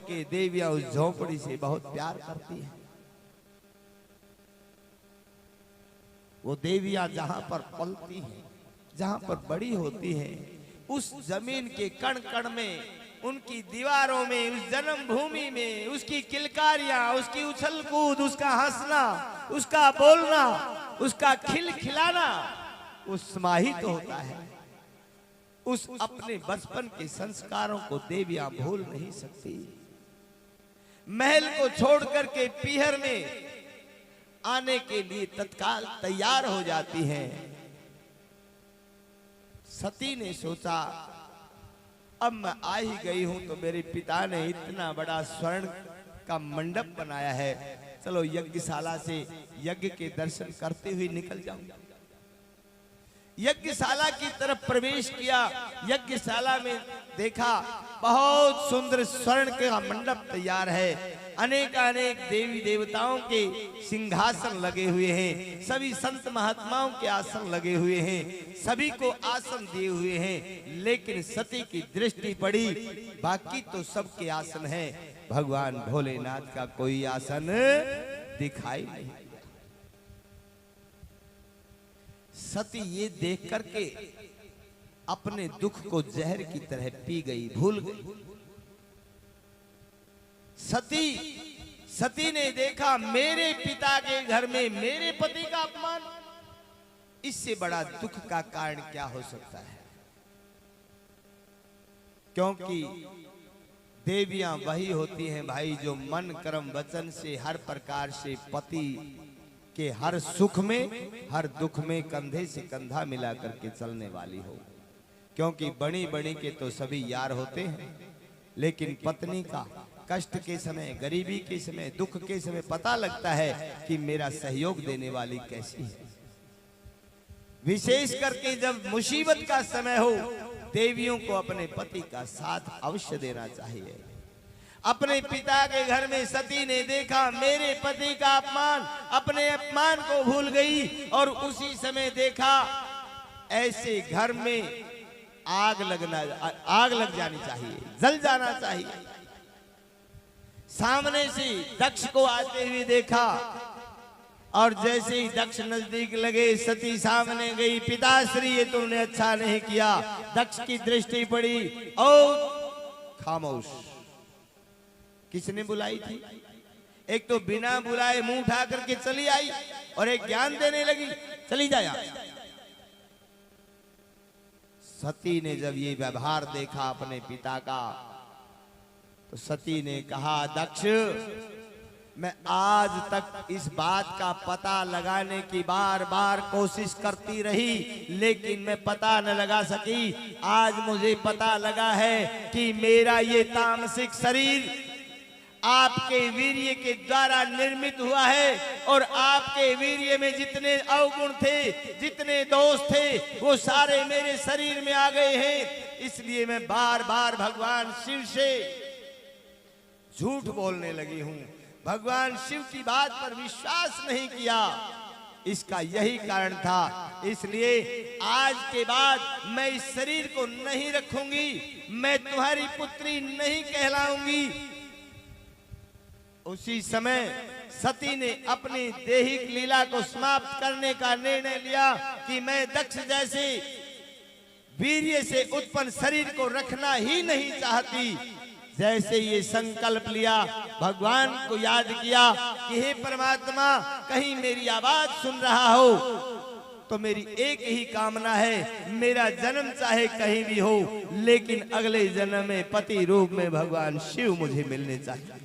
के देवियां उस झोपड़ी से बहुत प्यार करती हैं। वो देवियां जहां पर पलती हैं, जहां पर बड़ी होती हैं, उस जमीन के कण कण में, उनकी दीवारों में, उस जन्म भूमि में, उसकी किलकारियां, उसकी उछल कूद, उसका हंसना, उसका बोलना, उसका खिलखिलाना वो समाहित होता है। उस अपने बचपन के संस्कारों को देवियां भूल नहीं सकती। महल को छोड़ करके पीहर में आने के लिए तत्काल तैयार हो जाती हैं। सती ने सोचा अब मैं आ ही गई हूं तो मेरे पिता ने इतना बड़ा स्वर्ण का मंडप बनाया है, चलो यज्ञशाला से यज्ञ के दर्शन करते हुए निकल जाऊं। यज्ञशाला की तरफ प्रवेश किया। यज्ञशाला में देखा बहुत सुंदर स्वर्ण का मंडप तैयार है। अनेक देवी देवताओं के सिंहासन लगे हुए हैं, सभी संत महात्माओं के आसन लगे हुए हैं, सभी को आसन दिए हुए हैं। लेकिन सती की दृष्टि पड़ी, बाकी तो सबके आसन हैं, भगवान भोलेनाथ का कोई आसन दिखाई नहीं। सती ये देख करके अपने दुख को जहर की तरह पी गई, भूल गई। सती ने देखा मेरे पिता के घर में मेरे पति का अपमान, इससे बड़ा दुख का कारण क्या हो सकता है। क्योंकि देवियां वही होती हैं भाई जो मन कर्म वचन से हर प्रकार से पति के हर सुख में हर दुख में कंधे से कंधा मिला करके चलने वाली हो। क्योंकि बड़ी बड़ी के तो सभी यार होते हैं, लेकिन पत्नी का कष्ट के समय, गरीबी के समय, दुख के समय पता लगता है कि मेरा सहयोग देने वाली कैसी है। विशेष करके जब मुसीबत का समय हो, देवियों को अपने पति का साथ अवश्य देना चाहिए। अपने पिता के घर में सती ने देखा मेरे पति का अपमान, अपने अपमान को भूल गई और उसी समय देखा ऐसे घर में आग लग जानी चाहिए, जल जाना चाहिए। सामने से दक्ष को आते हुए देखा और जैसे ही दक्ष नजदीक लगे, सती सामने गई। पिताश्री ये तुमने अच्छा नहीं किया। दक्ष की दृष्टि पड़ी, ओ खामोश, किसने बुलाई थी? एक तो बिना बुलाए मुंह उठा करके चली आई और एक ज्ञान देने लगी, चली जा यहां। सती ने जब ये व्यवहार देखा अपने पिता का, तो सती ने कहा दक्ष, मैं आज तक इस बात का पता लगाने की बार बार कोशिश करती रही, लेकिन मैं पता न लगा सकी। आज मुझे पता लगा है कि मेरा ये तामसिक शरीर आपके वीर्य के द्वारा निर्मित हुआ है और आपके वीर्य में जितने अवगुण थे, जितने दोष थे, वो सारे मेरे शरीर में आ गए हैं। इसलिए मैं बार बार भगवान शिव से झूठ बोलने लगी हूं, भगवान शिव की बात पर विश्वास नहीं किया। इसका यही कारण था। इसलिए आज के बाद मैं इस शरीर को नहीं रखूंगी, मैं तुम्हारी पुत्री नहीं कहलाऊंगी। उसी समय सती ने अपनी दैहिक लीला को समाप्त करने का निर्णय लिया कि मैं दक्ष जैसे वीर्य से उत्पन्न शरीर को रखना ही नहीं चाहती। जैसे ये संकल्प लिया, भगवान को याद किया कि हे परमात्मा, कहीं मेरी आवाज सुन रहा हो तो मेरी एक ही कामना है, मेरा जन्म चाहे कहीं भी हो, लेकिन अगले जन्म में पति रूप में भगवान शिव मुझे मिलने चाहिए।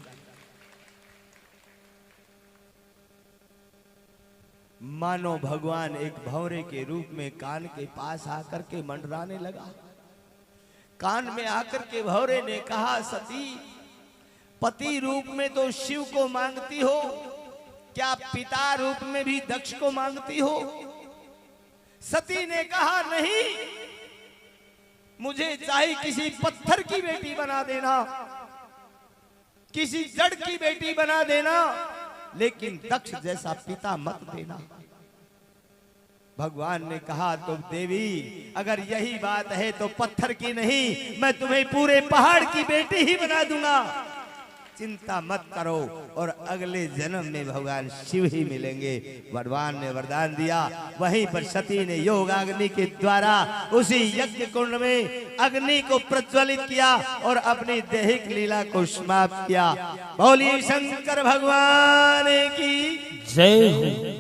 मानो भगवान एक भंवरे के रूप में कान के पास आकर के मंडराने लगा। कान में आकर के भंवरे ने कहा, सती, पति रूप में तो शिव को मांगती हो, क्या पिता रूप में भी दक्ष को मांगती हो? सती ने कहा, नहीं, मुझे चाहे किसी पत्थर की बेटी बना देना, किसी जड़ की बेटी बना देना, लेकिन दक्ष जैसा पिता मत देना। भगवान ने कहा, तो देवी, अगर यही बात है तो पत्थर की नहीं, मैं तुम्हें पूरे पहाड़ की बेटी ही बना दूंगा। चिंता मत करो और अगले जन्म में भगवान शिव ही मिलेंगे। भगवान ने वरदान दिया। वहीं पर सती ने योगाग्नि के द्वारा उसी यज्ञ कुंड में अग्नि को प्रज्वलित किया और अपनी दैहिक लीला को समाप्त किया। बोलिए शंकर भगवान की जय हो।